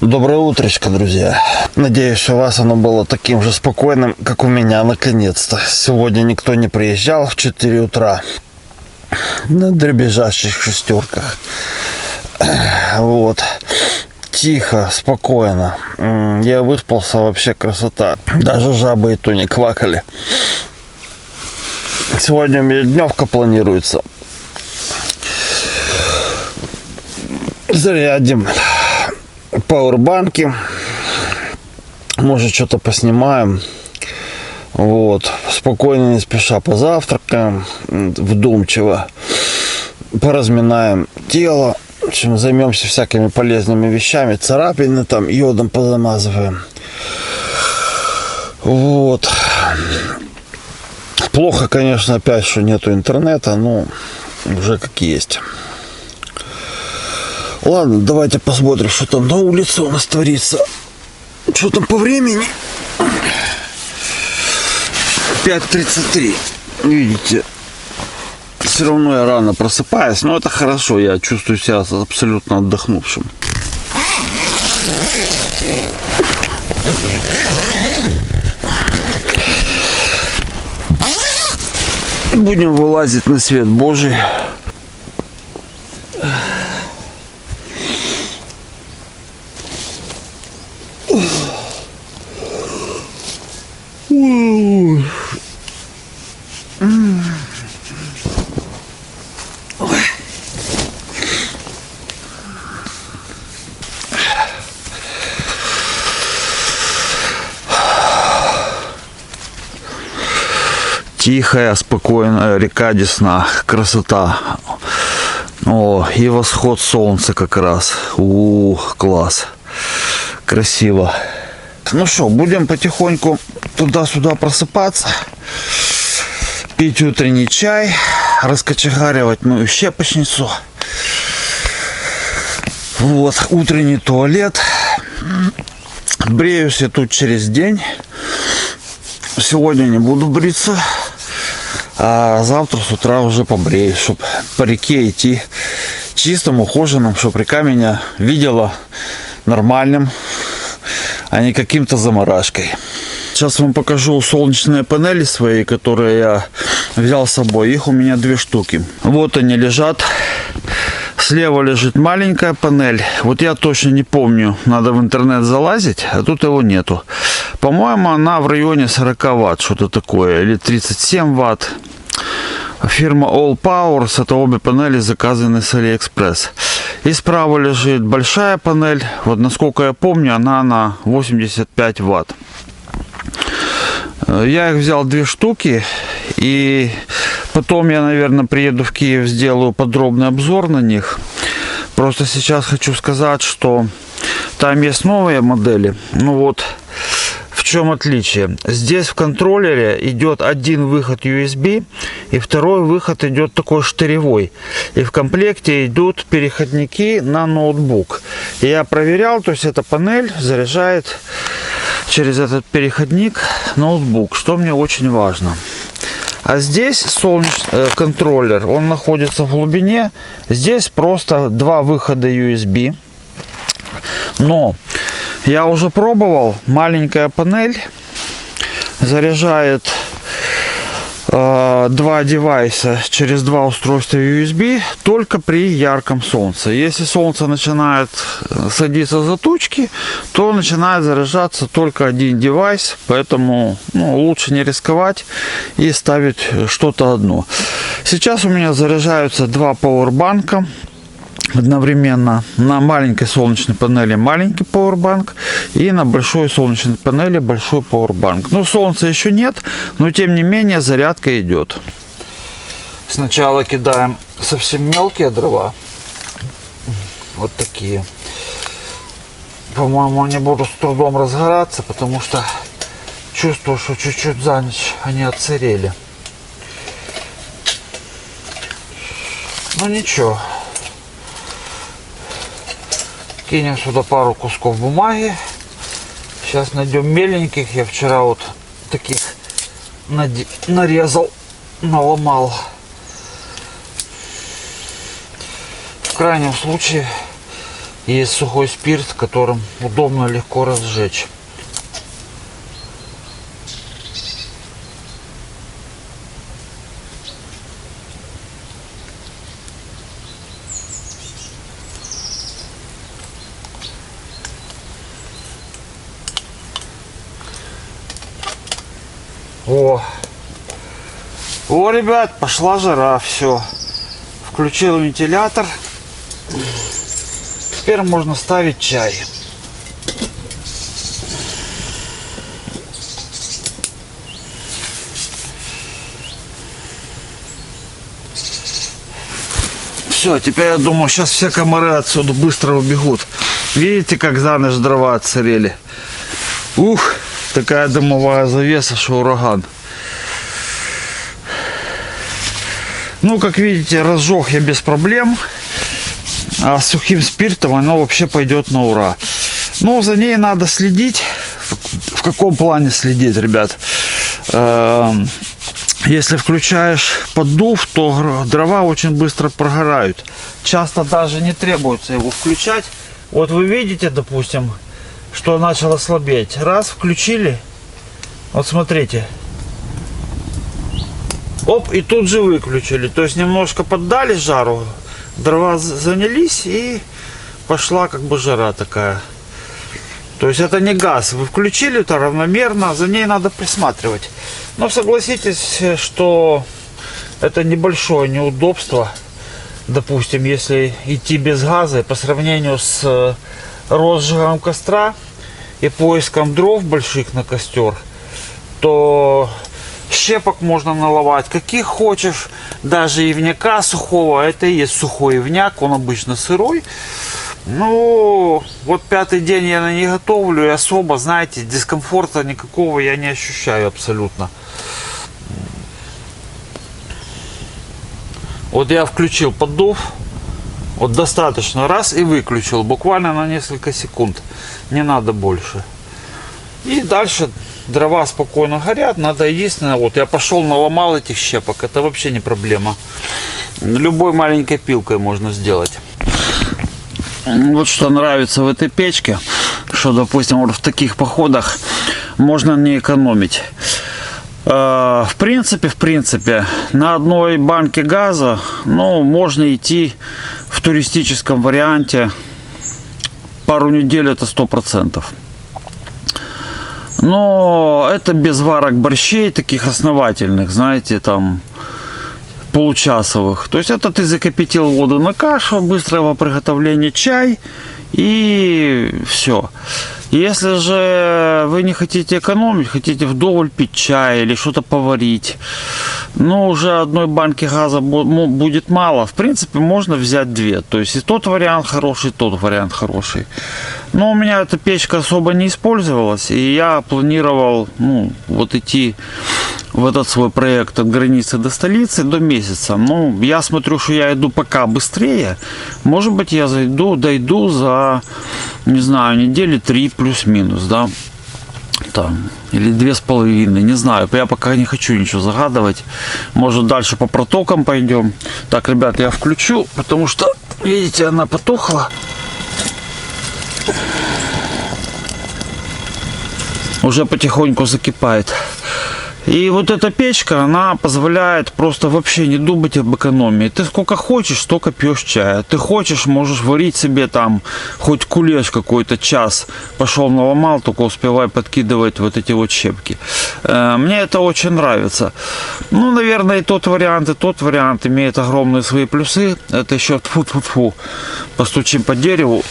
Доброе утречко, друзья. Надеюсь, у вас оно было таким же спокойным, как у меня, наконец-то. Сегодня никто не приезжал в 4 утра на дребезжащих шестерках. Вот. Тихо, спокойно. Я выспался, вообще красота. Даже жабы и то не квакали. Сегодня у меня дневка планируется. Зарядим пауэрбанки, может что-то поснимаем, вот, спокойно, не спеша позавтракаем, вдумчиво поразминаем тело, в общем, займемся всякими полезными вещами, царапины там йодом позамазываем, вот. Плохо, конечно, опять, что нету интернета, но уже как есть. Ладно, давайте посмотрим, что там на улице у нас творится. Что там по времени? 5:33. Видите, все равно я рано просыпаюсь, но это хорошо, я чувствую себя абсолютно отдохнувшим. Будем вылазить на свет Божий. Тихая, спокойная река Десна, красота. О, и восход солнца как раз. Класс. Красиво. Ну что, будем потихоньку туда-сюда просыпаться, пить утренний чай, раскочегаривать мою щепочницу. Вот, утренний туалет. Бреюсь я тут через день. Сегодня не буду бриться, а завтра с утра уже побреюсь, чтобы по реке идти чистым, ухоженным, чтобы река меня видела нормальным, а не каким-то заморашкой. Сейчас вам покажу солнечные панели свои, которые я взял с собой. Их у меня 2 штуки. Вот они лежат. Слева лежит маленькая панель. Вот я точно не помню. Надо в интернет залазить, а тут его нету. По-моему, она в районе 40 ватт. Что-то такое. Или 37 ватт. Фирма All Powers. Это обе панели заказаны с AliExpress. И справа лежит большая панель. Вот насколько я помню, она на 85 ватт. Я их взял 2 штуки. И потом я, наверное, приеду в Киев, сделаю подробный обзор на них. Просто сейчас хочу сказать, что там есть новые модели. Ну вот, в чем отличие. Здесь в контроллере идет один выход USB, и второй выход идет такой штыревой. И в комплекте идут переходники на ноутбук. И я проверял, то есть эта панель заряжает через этот переходник ноутбук, что мне очень важно. А здесь солнечный контроллер, он находится в глубине. Здесь просто 2 выхода USB. Но я уже пробовал, маленькая панель заряжает 2 девайса через 2 устройства USB только при ярком солнце. Если солнце начинает садиться за тучки, то начинает заряжаться только один девайс, поэтому лучше не рисковать и ставить что-то одно. Сейчас у меня заряжаются 2 пауэрбанка одновременно. На маленькой солнечной панели маленький пауэрбанк, и на большой солнечной панели большой пауэрбанк. Но солнца еще нет, но тем не менее зарядка идет. Сначала кидаем совсем мелкие дрова. Вот такие. По-моему, они будут с трудом разгораться, потому что чувствую, что чуть-чуть за ночь они отсырели. Ну ничего. Кинем сюда пару кусков бумаги. Сейчас найдем меленьких. Я вчера вот таких нарезал, наломал. В крайнем случае Есть сухой спирт, которым удобно легко разжечь. О, ребят, пошла жара, все. Включил вентилятор. Теперь можно ставить чай. Все, теперь я думаю, сейчас все комары отсюда быстро убегут. Видите, как за ночь дрова отсырели? Ух, такая дымовая завеса, что ураган. Ну, как видите, разжег я без проблем. А с сухим спиртом оно вообще пойдет на ура. Но за ней надо следить. В каком плане следить, ребят? Если включаешь поддув, то дрова очень быстро прогорают. Часто даже не требуется его включать. Вот вы видите, допустим, что начало слабеть. Раз, включили. Вот смотрите. Оп, и тут же выключили. То есть немножко поддали жару. Дрова занялись и пошла как бы жара такая. То есть это не газ. Вы включили это равномерно, за ней надо присматривать. Но согласитесь, что это небольшое неудобство. Допустим, если идти без газа по сравнению с розжигом костра и поиском дров больших на костер, то щепок можно наломать каких хочешь, даже ивняка сухого. Это и есть сухой ивняк, он обычно сырой. Ну, вот 5-й день я на ней готовлю, и особо, знаете, дискомфорта никакого я не ощущаю абсолютно. Вот я включил поддув, вот достаточно, раз, и выключил, буквально на несколько секунд, не надо больше. И дальше дрова спокойно горят, надо единственное, вот я пошел наломал этих щепок, это вообще не проблема. Любой маленькой пилкой можно сделать. Вот что нравится в этой печке, что, допустим, вот в таких походах можно не экономить. В принципе, на одной банке газа, ну, можно идти в туристическом варианте пару недель, это 100%. Но это без варок борщей таких основательных, знаете, там получасовых. То есть это ты закипятил воду на кашу, быстрого приготовления чай и все. Если же вы не хотите экономить, хотите вдоволь пить чай или что-то поварить, ну, уже одной банки газа будет мало. В принципе, можно взять 2. То есть и тот вариант хороший, и тот вариант хороший. Но у меня эта печка особо не использовалась, и я планировал, ну, вот идти в этот свой проект от границы до столицы до месяца. Ну, я смотрю, что я иду пока быстрее. Может быть, я дойду за, не знаю, недели 3 плюс-минус, да. Там, или 2,5, не знаю. Я пока не хочу ничего загадывать. Может, дальше по протокам пойдем. Так, ребят, я включу, потому что, видите, она потухла. Уже потихоньку закипает. И вот эта печка, она позволяет просто вообще не думать об экономии. Ты сколько хочешь, столько пьешь чая. Ты хочешь, можешь варить себе там хоть кулеш какой-то час. Пошел наломал, только успевай подкидывать вот эти вот щепки. Мне это очень нравится. Ну, наверное, и тот вариант имеет огромные свои плюсы. Это еще тьфу-тьфу-тьфу. Постучим по дереву.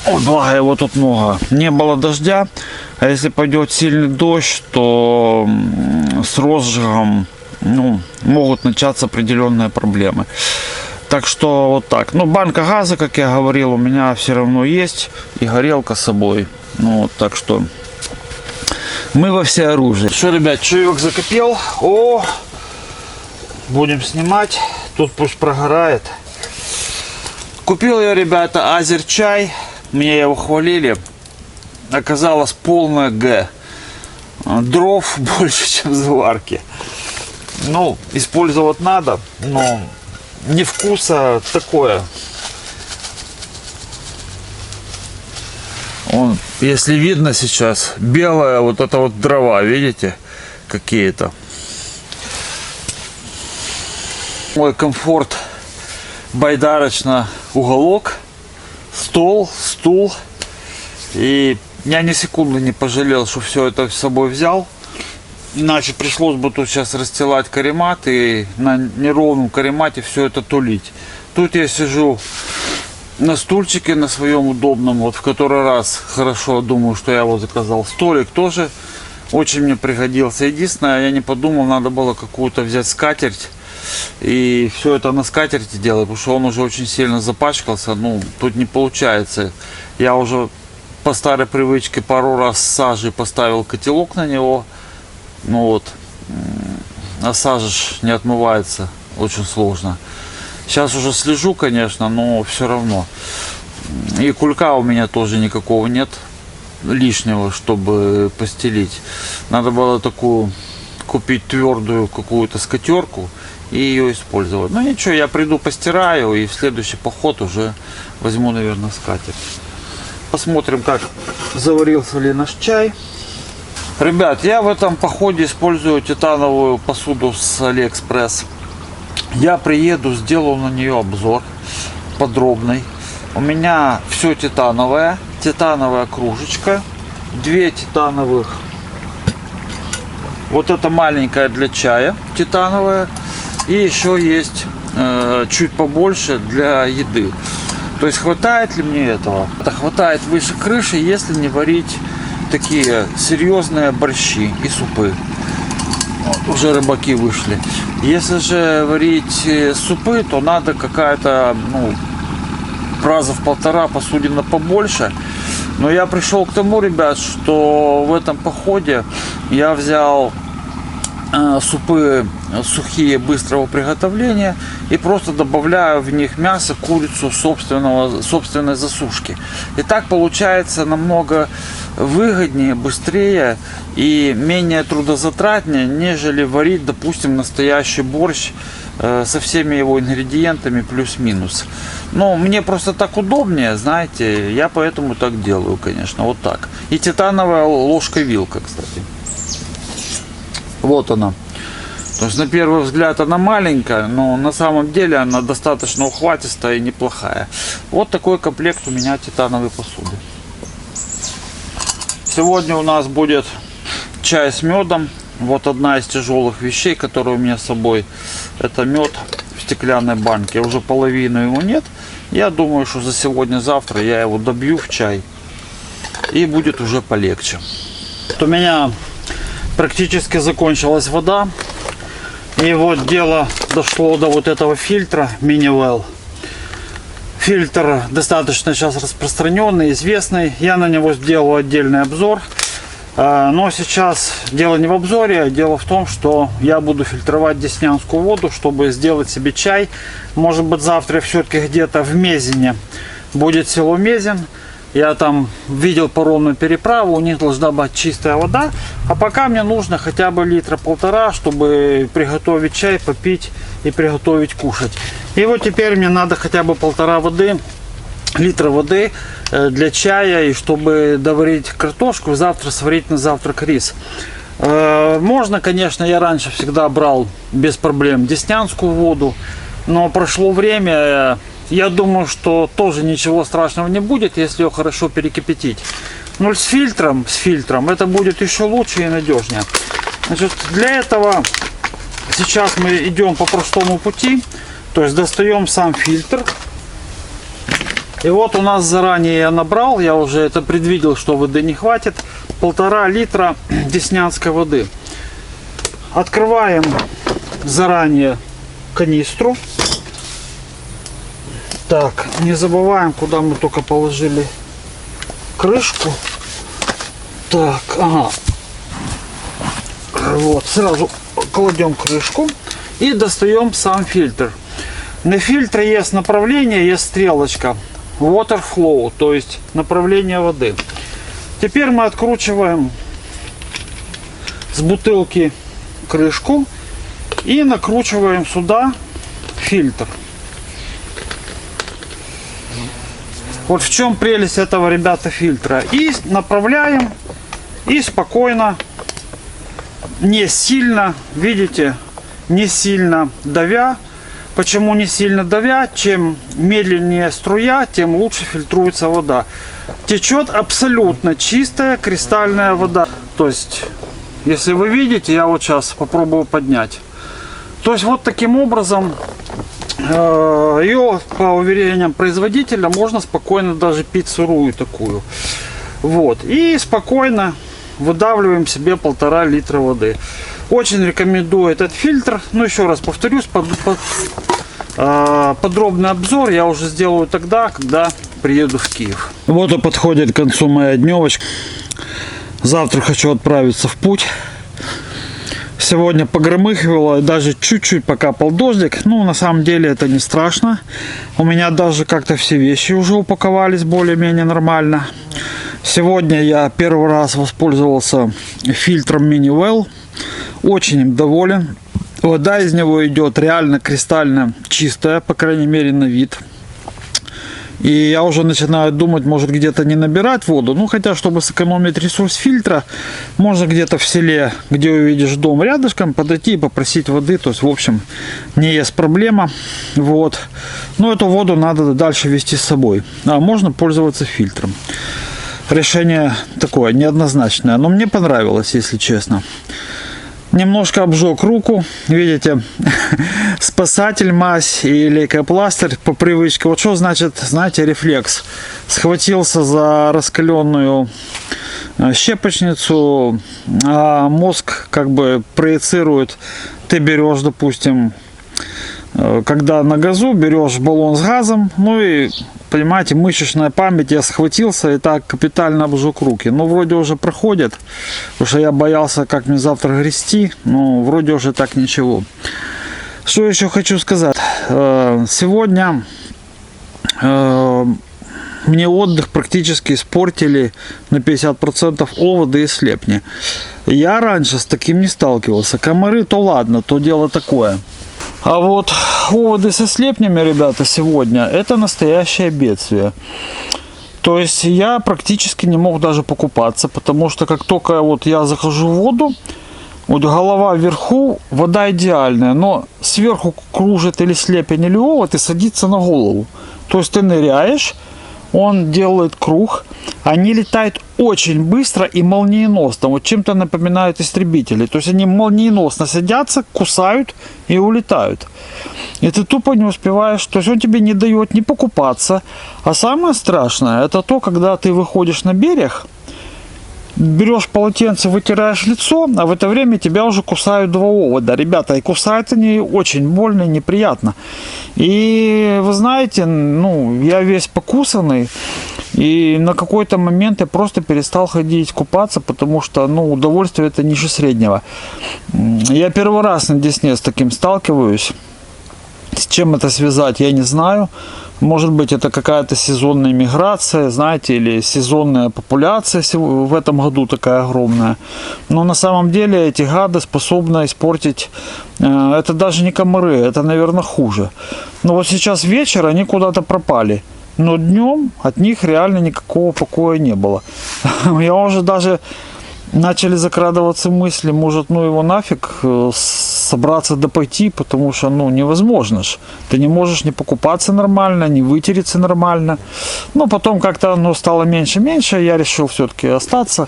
О, благо его тут много. Не было дождя. А если пойдет сильный дождь, то с розжигом, ну, могут начаться определенные проблемы. Так что вот так. Ну, банка газа, как я говорил, у меня все равно есть. И горелка с собой. Ну, вот, так что мы во всеоружии. Что, ребят, чаек закипел. О, будем снимать. Тут пусть прогорает. Купил я, ребята, азерчай. Мне его хвалили. Оказалось полное Г. Дров больше, чем заварки. Ну, использовать надо, но не вкуса такое. Он, если видно сейчас, белая вот эта вот дрова, видите, какие-то. Мой комфорт, байдарочно уголок, стол, стул. И я ни секунды не пожалел, что все это с собой взял. Иначе пришлось бы тут сейчас расстилать каремат и на неровном каремате все это тулить. Тут я сижу на стульчике на своем удобном, вот в который раз хорошо думаю, что я его заказал. Столик тоже очень мне пригодился. Единственное, я не подумал, надо было какую-то взять скатерть и все это на скатерти делать, потому что он уже очень сильно запачкался. Ну, тут не получается. Я уже по старой привычке пару раз с сажей поставил котелок на него. Ну вот, а сажа не отмывается, очень сложно. Сейчас уже слежу, конечно, но все равно. И кулька у меня тоже никакого нет лишнего, чтобы постелить. Надо было такую купить твердую какую-то скатерку и ее использовать. Ну ничего, я приду постираю и в следующий поход уже возьму, наверное, скатерть. Посмотрим, как заварился ли наш чай. Ребят, я в этом походе использую титановую посуду с Алиэкспресс. Я приеду, сделаю на нее обзор подробный. У меня все титановое. Титановая кружечка. 2 титановых. Вот эта маленькая для чая титановая. И еще есть чуть побольше для еды. То есть хватает ли мне этого? Это хватает выше крыши, если не варить такие серьезные борщи и супы. Вот, уже рыбаки вышли. Если же варить супы, то надо какая-то, ну, раза в 1,5 посудина побольше. Но я пришел к тому, ребят, что в этом походе я взял супы сухие быстрого приготовления и просто добавляю в них мясо, курицу собственной засушки. И так получается намного выгоднее, быстрее и менее трудозатратнее, нежели варить, допустим, настоящий борщ со всеми его ингредиентами плюс-минус. Но мне просто так удобнее, знаете, я поэтому так делаю, конечно, вот так. И титановая ложка-вилка, кстати. Вот она. То есть на первый взгляд она маленькая, но на самом деле она достаточно ухватистая и неплохая. Вот такой комплект у меня титановой посуды. Сегодня у нас будет чай с медом. Вот одна из тяжелых вещей, которая у меня с собой. Это мед в стеклянной банке. Уже половины его нет. Я думаю, что за сегодня-завтра я его добью в чай. И будет уже полегче. У меня практически закончилась вода. И вот дело дошло до вот этого фильтра Miniwell. Фильтр достаточно сейчас распространенный, известный. Я на него сделал отдельный обзор. Но сейчас дело не в обзоре, а дело в том, что я буду фильтровать деснянскую воду, чтобы сделать себе чай. Может быть, завтра все-таки где-то в Мезине будет село Мезин. Я там видел паромную переправу, у них должна быть чистая вода. А пока мне нужно хотя бы 1,5 литра, чтобы приготовить чай, попить и приготовить кушать. И вот теперь мне надо хотя бы 1,5 литра воды для чая, и чтобы доварить картошку, завтра сварить на завтрак рис. Можно, конечно, я раньше всегда брал без проблем деснянскую воду, но прошло время. Я думаю, что тоже ничего страшного не будет, если ее хорошо перекипятить. Но с фильтром это будет еще лучше и надежнее. Значит, для этого сейчас мы идем по простому пути. То есть достаем сам фильтр. И вот у нас заранее я набрал, я уже это предвидел, что воды не хватит. 1,5 литра деснянской воды. Открываем заранее канистру. Так, не забываем, куда мы только положили крышку. Так, ага. Вот, сразу кладем крышку и достаем сам фильтр. На фильтре есть направление, есть стрелочка. Water flow, то есть направление воды. Теперь мы откручиваем с бутылки крышку и накручиваем сюда фильтр. Вот в чем прелесть этого, ребята, фильтра. И направляем, и спокойно, не сильно, видите, не сильно давя. Почему не сильно давя? Чем медленнее струя, тем лучше фильтруется вода. Течет абсолютно чистая кристальная вода. То есть, если вы видите, я вот сейчас попробую поднять. То есть вот таким образом ее, по уверениям производителя, можно спокойно даже пить сырую такую. Вот. И спокойно выдавливаем себе 1,5 литра воды. Очень рекомендую этот фильтр. Ну, еще раз повторюсь, подробный обзор я уже сделаю тогда, когда приеду в Киев. Вот и подходит к концу моя дневочка. Завтра хочу отправиться в путь. Сегодня погромыхивало, даже чуть-чуть покапал дождик. Ну, на самом деле это не страшно. У меня даже как-то все вещи уже упаковались более-менее нормально. Сегодня я первый раз воспользовался фильтром Miniwell. Очень им доволен. Вода из него идет реально кристально чистая, по крайней мере на вид. И я уже начинаю думать, может где-то не набирать воду. Ну, хотя, чтобы сэкономить ресурс фильтра, можно где-то в селе, где увидишь дом рядышком, подойти и попросить воды. То есть, в общем, не есть проблема. Вот. Но эту воду надо дальше вести с собой. А можно пользоваться фильтром. Решение такое, неоднозначное. Но мне понравилось, если честно. Немножко обжег руку, видите, спасатель, мазь и лейкопластырь по привычке. Вот что значит, знаете, рефлекс. Схватился за раскаленную щепочницу, а мозг как бы проецирует. Ты берешь, допустим, когда на газу, берешь баллон с газом, ну и, понимаете, мышечная память, я схватился и так капитально обжег руки. Ну, вроде уже проходит, потому что я боялся, как мне завтра грести, но вроде уже так ничего. Что еще хочу сказать. Сегодня мне отдых практически испортили на 50% оводы и слепни. Я раньше с таким не сталкивался. Комары, то ладно, то дело такое. А вот оводы со слепнями, ребята, сегодня это настоящее бедствие. То есть я практически не мог даже покупаться, потому что как только вот я захожу в воду, вот голова вверху, вода идеальная, но сверху кружит или слепень, или овод и садится на голову. То есть ты ныряешь, он делает круг, они летают очень быстро и молниеносно, вот чем-то напоминают истребители. То есть они молниеносно садятся, кусают и улетают. И ты тупо не успеваешь, то есть он тебе не дает не покупаться. А самое страшное, это то, когда ты выходишь на берег, берешь полотенце, вытираешь лицо, а в это время тебя уже кусают 2 овода. Ребята, и кусают они очень больно и неприятно. И вы знаете, ну, я весь покусанный, и на какой-то момент я просто перестал ходить купаться, потому что, ну, удовольствие это ниже среднего. Я первый раз на Десне с таким сталкиваюсь. С чем это связать, я не знаю. Может быть, это какая-то сезонная миграция, знаете, или сезонная популяция в этом году такая огромная. Но на самом деле эти гады способны испортить. Это даже не комары, это, наверное, хуже. Но вот сейчас вечер, они куда-то пропали. Но днем от них реально никакого покоя не было. Я уже даже... Начали закрадываться мысли, может, ну его нафиг, собраться да пойти, потому что, ну, невозможно ж. Ты не можешь не покупаться нормально, не вытереться нормально. Но потом как-то оно стало меньше-меньше, я решил все-таки остаться.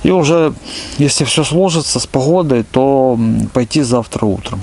И уже, если все сложится с погодой, то пойти завтра утром.